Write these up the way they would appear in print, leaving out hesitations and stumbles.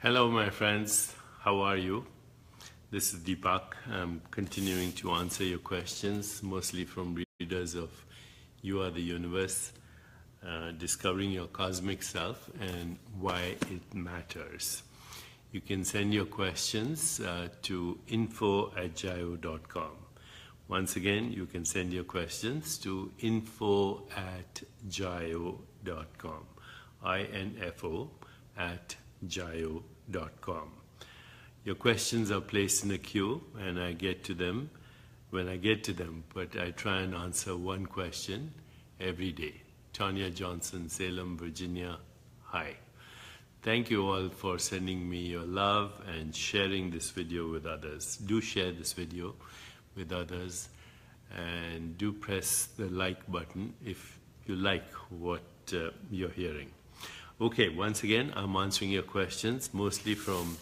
Hello, my friends. How are you? This is Deepak. I'm continuing to answer your questions, mostly from readers of You Are the Universe, Discovering Your Cosmic Self and Why It Matters. You can send your questions to info@jayo.com. Once again, you can send your questions to info@jayo.com. info@jayo.com. Your questions are placed in a queue and I get to them when I get to them, but I try and answer one question every day. Tanya Johnson, Salem, Virginia, hi. Thank you all for sending me your love and sharing this video with others. Do share this video with others and do press the like button if you like what you're hearing. Okay, once again, I'm answering your questions, mostly from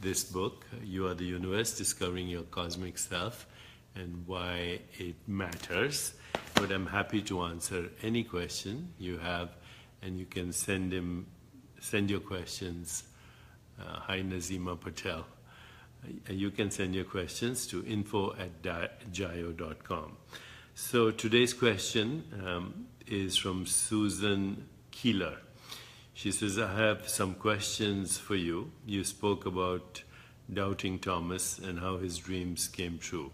this book, You Are the Universe, Discovering Your Cosmic Self and Why It Matters. But I'm happy to answer any question you have, and you can send your questions. Hi, Nazima Patel. You can send your questions to info@jayo.com. So today's question is from Susan Keeler. She says, I have some questions for you. You spoke about doubting Thomas and how his dreams came true.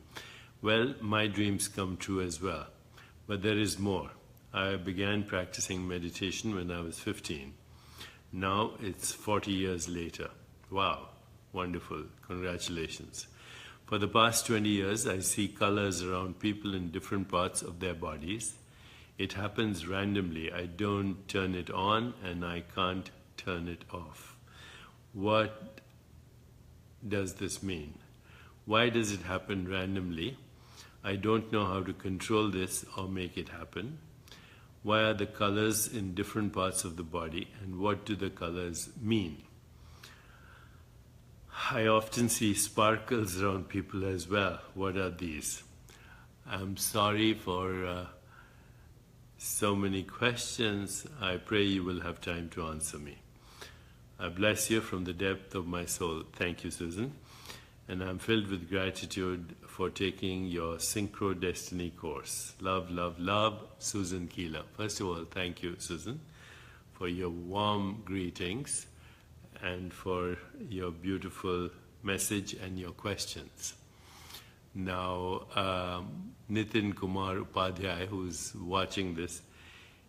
Well, my dreams come true as well, but there is more. I began practicing meditation when I was 15. Now it's 40 years later. Wow, wonderful, congratulations. For the past 20 years, I see colors around people in different parts of their bodies. It happens randomly. I don't turn it on and I can't turn it off. What does this mean? Why does it happen randomly? I don't know how to control this or make it happen. Why are the colors in different parts of the body and what do the colors mean? I often see sparkles around people as well. What are these? I'm sorry for so many questions. I pray you will have time to answer me. I bless you from the depth of my soul. Thank you, Susan. And I'm filled with gratitude for taking your Synchro Destiny course. Love, love, love, Susan Keeler. First of all, thank you, Susan, for your warm greetings and for your beautiful message and your questions. Now, Nitin Kumar Upadhyay, who's watching this,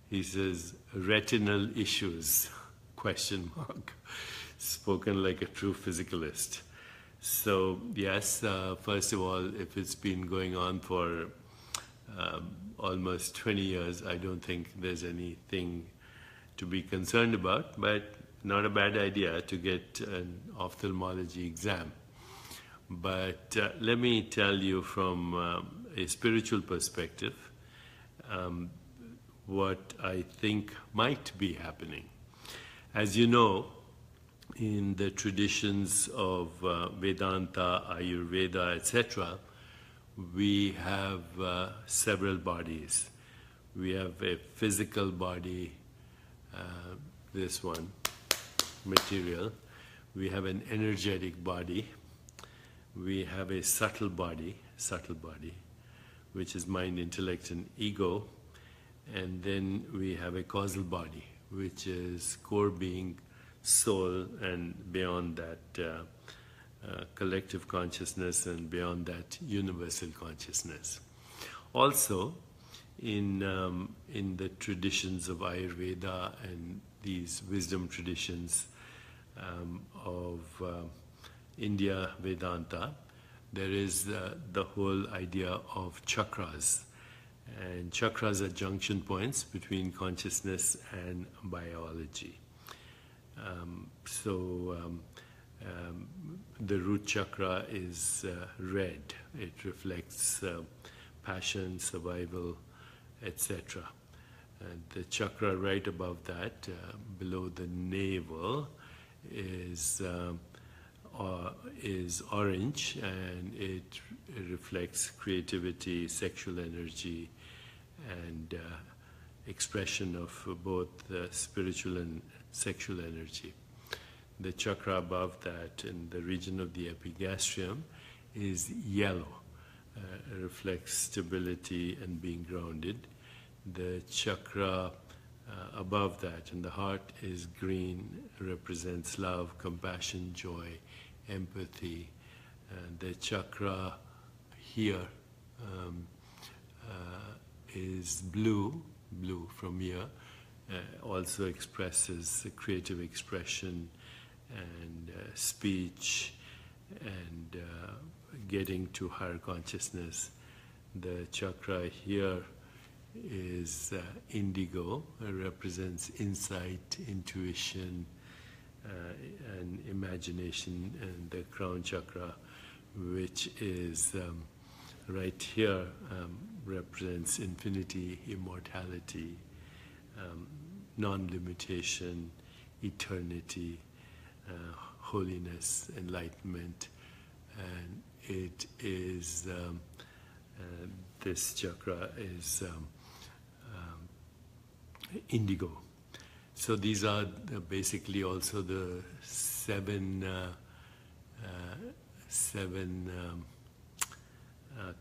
he says, retinal issues, question mark, spoken like a true physicalist. So, yes, first of all, if it's been going on for almost 20 years, I don't think there's anything to be concerned about, but not a bad idea to get an ophthalmology exam. But let me tell you from a spiritual perspective what I think might be happening. As you know, in the traditions of Vedanta, Ayurveda, etc., we have several bodies. We have a physical body, this one, material. We have an energetic body. We have a subtle body, which is mind, intellect, and ego. And then we have a causal body, which is core being, soul, and beyond that collective consciousness, and beyond that universal consciousness. Also, in the traditions of Ayurveda and these wisdom traditions of India Vedanta, there is the whole idea of chakras. And chakras are junction points between consciousness and biology. The root chakra is red. It reflects passion, survival, etc. And the chakra right above that, below the navel, is orange, and it reflects creativity, sexual energy, and expression of both spiritual and sexual energy. The chakra above that, in the region of the epigastrium, is yellow, reflects stability and being grounded. The chakra above that in the heart is green, represents love, compassion, joy, empathy. The chakra here is blue from here, also expresses creative expression and speech and getting to higher consciousness. The chakra here is indigo, represents insight, intuition, and imagination. And the crown chakra, which is right here, represents infinity, immortality, non-limitation, eternity, holiness, enlightenment. And it is, this chakra is indigo. So these are basically also the seven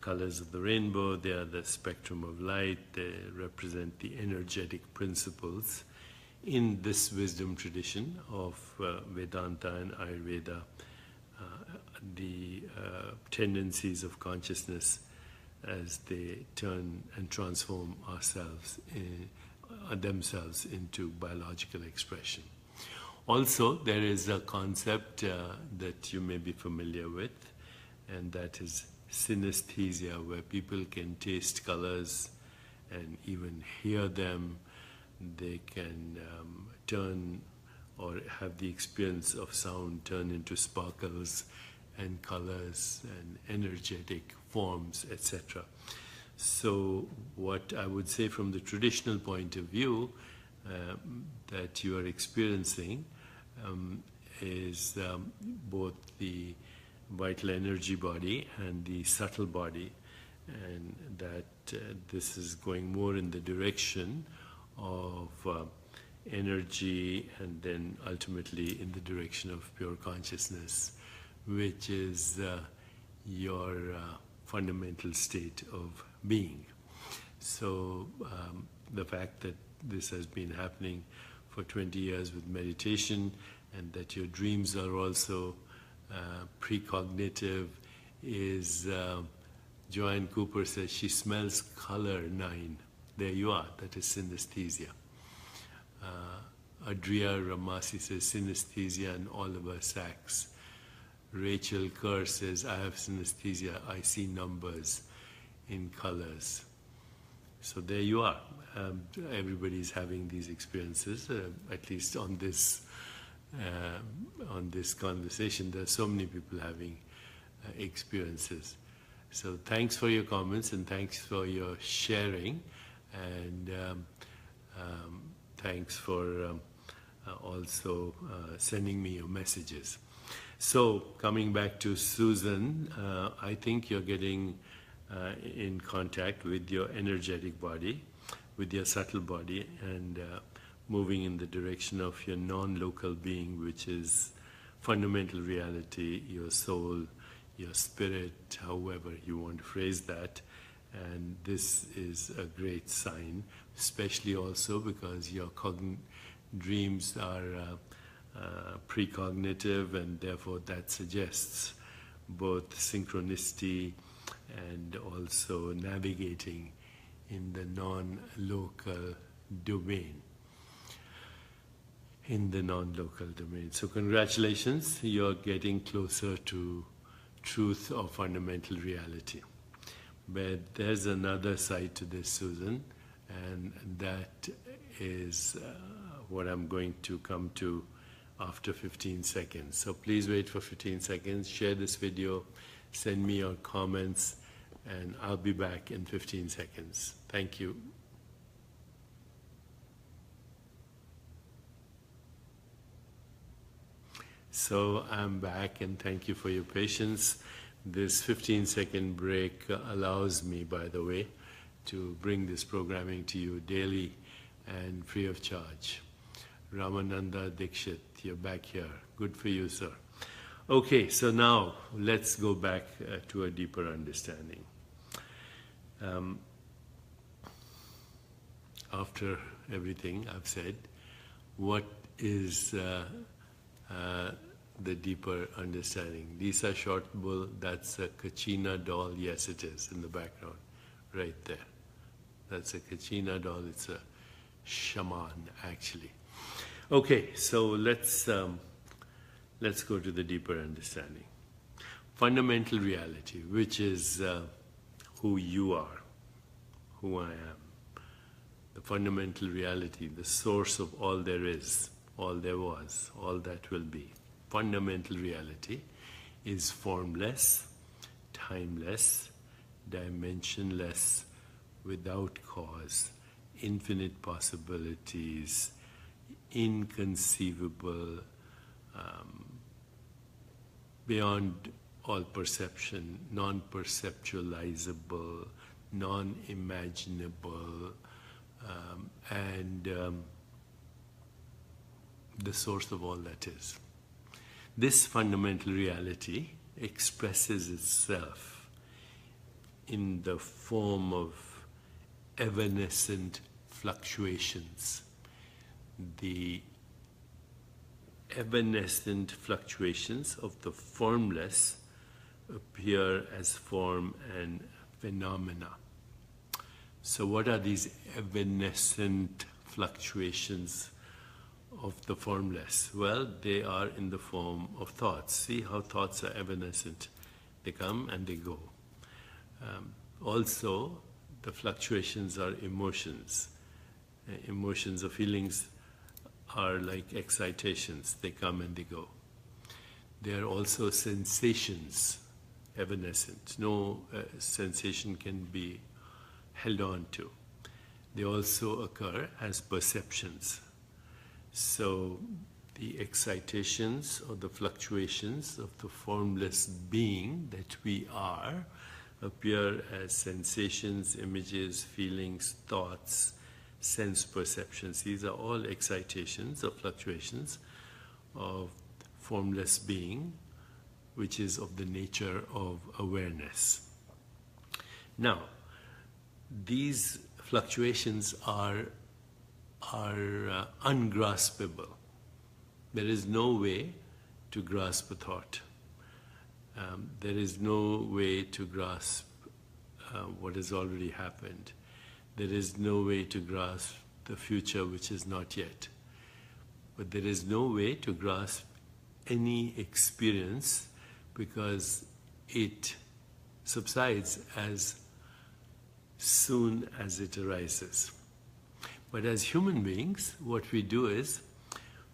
colors of the rainbow. They are the spectrum of light. They represent the energetic principles. In this wisdom tradition of Vedanta and Ayurveda, the tendencies of consciousness as they turn and transform themselves into biological expression. Also, there is a concept that you may be familiar with, and that is synesthesia, where people can taste colors and even hear them. They can turn or have the experience of sound turn into sparkles and colors and energetic forms, etc. So what I would say from the traditional point of view that you are experiencing is both the vital energy body and the subtle body, and that this is going more in the direction of energy and then ultimately in the direction of pure consciousness, which is your fundamental state of being. So the fact that this has been happening for 20 years with meditation, and that your dreams are also precognitive, is Joanne Cooper says she smells color 9. There you are, that is synesthesia. Adria Ramasi says synesthesia, and Oliver Sacks. Rachel Kerr says, I have synesthesia, I see numbers in colors. So there you are. Everybody's having these experiences, at least on this conversation. There are so many people having experiences. So thanks for your comments, and thanks for your sharing, and thanks for also sending me your messages. So coming back to Susan, I think you're getting in contact with your energetic body, with your subtle body, and moving in the direction of your non-local being, which is fundamental reality, your soul, your spirit, however you want to phrase that. And this is a great sign, especially also because your dreams are precognitive, and therefore that suggests both synchronicity and also navigating in the non-local domain. So congratulations, you're getting closer to truth or fundamental reality. But there's another side to this, Susan, and that is what I'm going to come to after 15 seconds. So please wait for 15 seconds, share this video, send me your comments, and I'll be back in 15 seconds. Thank you. So I'm back, and thank you for your patience. This 15-second break allows me, by the way, to bring this programming to you daily and free of charge. Ramananda Dikshit, you're back here. Good for you, sir. Okay, so now let's go back to a deeper understanding. After everything I've said, what is the deeper understanding? Lisa Shortbull, that's a Kachina doll. Yes, it is, in the background, right there. That's a Kachina doll. It's a shaman, actually. Okay, so let's go to the deeper understanding. Fundamental reality, which is who you are, who I am. The fundamental reality, the source of all there is, all there was, all that will be. Fundamental reality is formless, timeless, dimensionless, without cause, infinite possibilities, inconceivable, beyond all perception, non-perceptualizable, non-imaginable, and the source of all that is. This fundamental reality expresses itself in the form of evanescent fluctuations. The evanescent fluctuations of the formless appear as form and phenomena. So what are these evanescent fluctuations of the formless? Well, they are in the form of thoughts. See how thoughts are evanescent. They come and they go. Also, the fluctuations are emotions. Emotions or feelings are like excitations. They come and they go. They are also sensations, evanescent. No sensation can be held on to. They also occur as perceptions. So the excitations or the fluctuations of the formless being that we are appear as sensations, images, feelings, thoughts, sense perceptions. These are all excitations or fluctuations of formless being, which is of the nature of awareness. Now, these fluctuations are ungraspable. There is no way to grasp a thought. There is no way to grasp what has already happened. There is no way to grasp the future which is not yet. But there is no way to grasp any experience because it subsides as soon as it arises. But as human beings, what we do is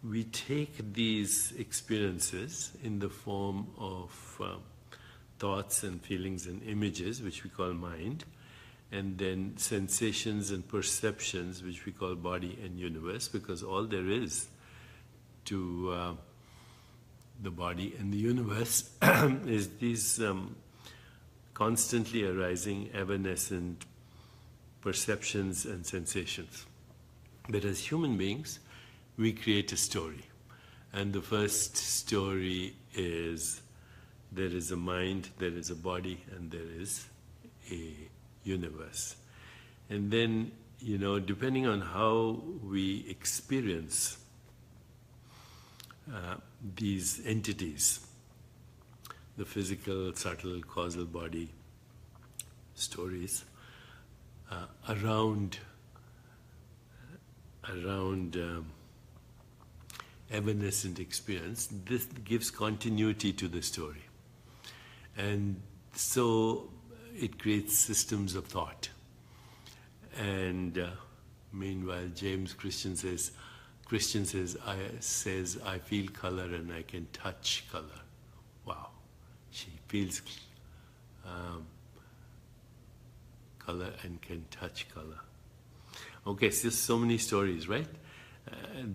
we take these experiences in the form of thoughts and feelings and images, which we call mind, and then sensations and perceptions, which we call body and universe, because all there is to the body and the universe is these constantly arising, evanescent perceptions and sensations. But as human beings, we create a story. And the first story is there is a mind, there is a body, and there is a universe. And then, depending on how we experience these entities, the physical, subtle, causal body stories, around evanescent experience, this gives continuity to the story. And so it creates systems of thought. And meanwhile, James Christian says, I feel color and I can touch color. Wow. She feels color and can touch color. Okay, so so many stories, right?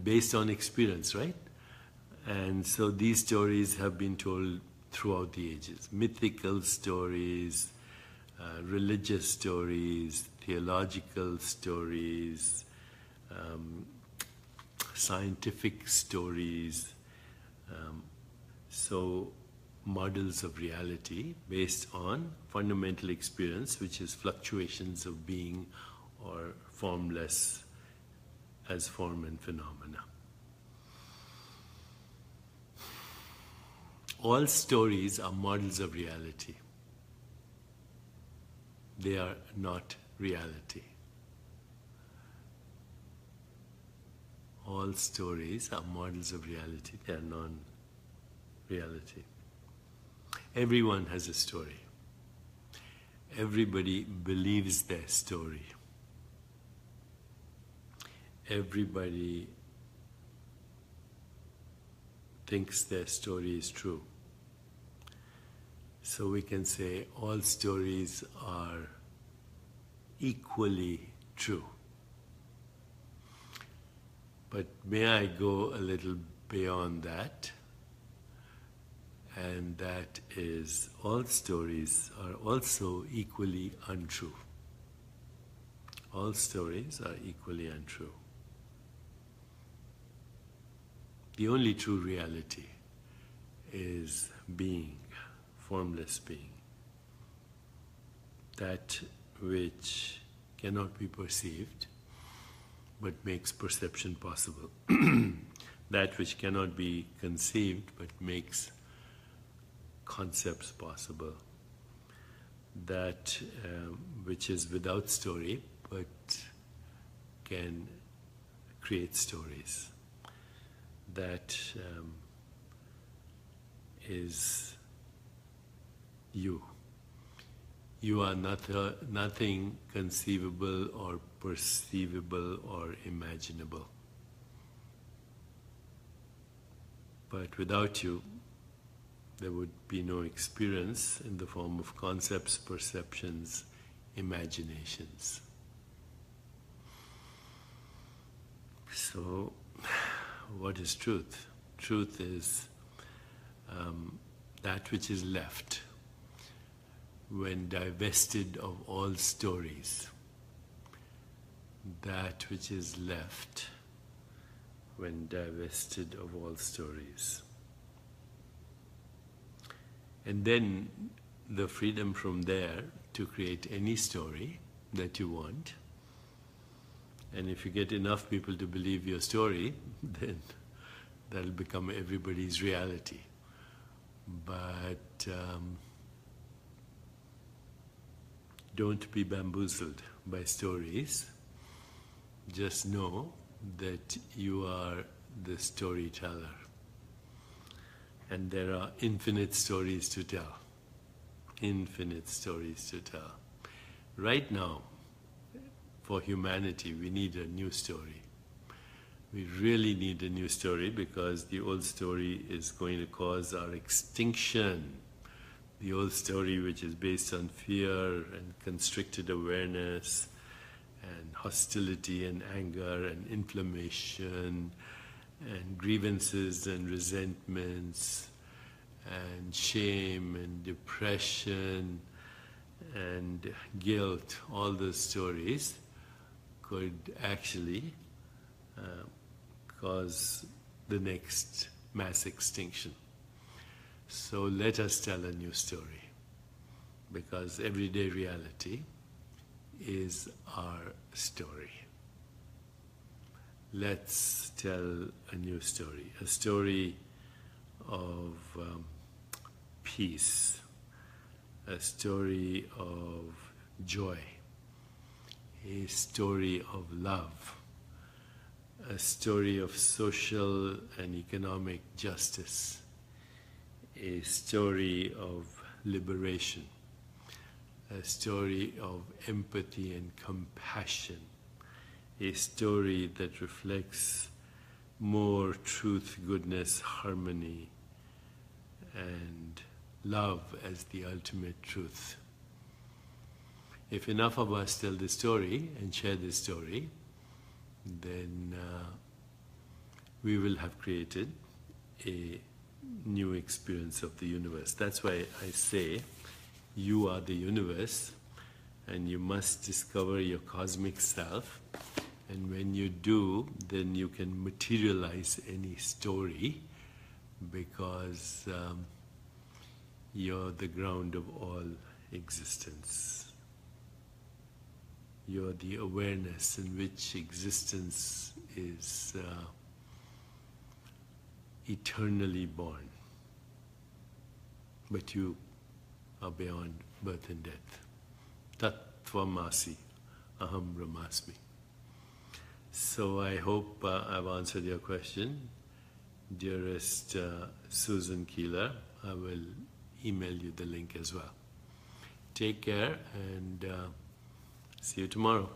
Based on experience, right? And so these stories have been told throughout the ages. Mythical stories, religious stories, theological stories, scientific stories, so models of reality based on fundamental experience, which is fluctuations of being or formless as form and phenomena. All stories are models of reality. They are not reality. All stories are models of reality. They are non-reality. Everyone has a story. Everybody believes their story. Everybody thinks their story is true. So we can say all stories are equally true. But may I go a little beyond that? And that is, all stories are also equally untrue. All stories are equally untrue. The only true reality is being, formless being. That which cannot be perceived but makes perception possible. That which cannot be conceived but makes concepts possible. That which is without story but can create stories. That is you. You are nothing conceivable or perceivable or imaginable. But without you, there would be no experience in the form of concepts, perceptions, imaginations. So, what is truth? Truth is that which is left when divested of all stories. That which is left when divested of all stories. And then the freedom from there to create any story that you want. And if you get enough people to believe your story, then that'll become everybody's reality. But don't be bamboozled by stories. Just know that you are the storyteller. And there are infinite stories to tell. Infinite stories to tell. Right now, for humanity, we need a new story. We really need a new story because the old story is going to cause our extinction. The old story, which is based on fear and constricted awareness and hostility and anger and inflammation and grievances and resentments and shame and depression and guilt, all those stories could actually cause the next mass extinction. So let us tell a new story, because everyday reality is our story. Let's tell a new story, a story of peace, a story of joy, a story of love, a story of social and economic justice, a story of liberation, a story of empathy and compassion, a story that reflects more truth, goodness, harmony, and love as the ultimate truth. If enough of us tell this story and share this story, then we will have created a new experience of the universe. That's why I say you are the universe, and you must discover your cosmic self And when you do, then you can materialize any story because you're the ground of all existence. You're the awareness in which existence is eternally born. But you are beyond birth and death. Tattvamasi, aham brahmasmi. So I hope I've answered your question. Dearest Susan Keeler, I will email you the link as well. Take care and see you tomorrow.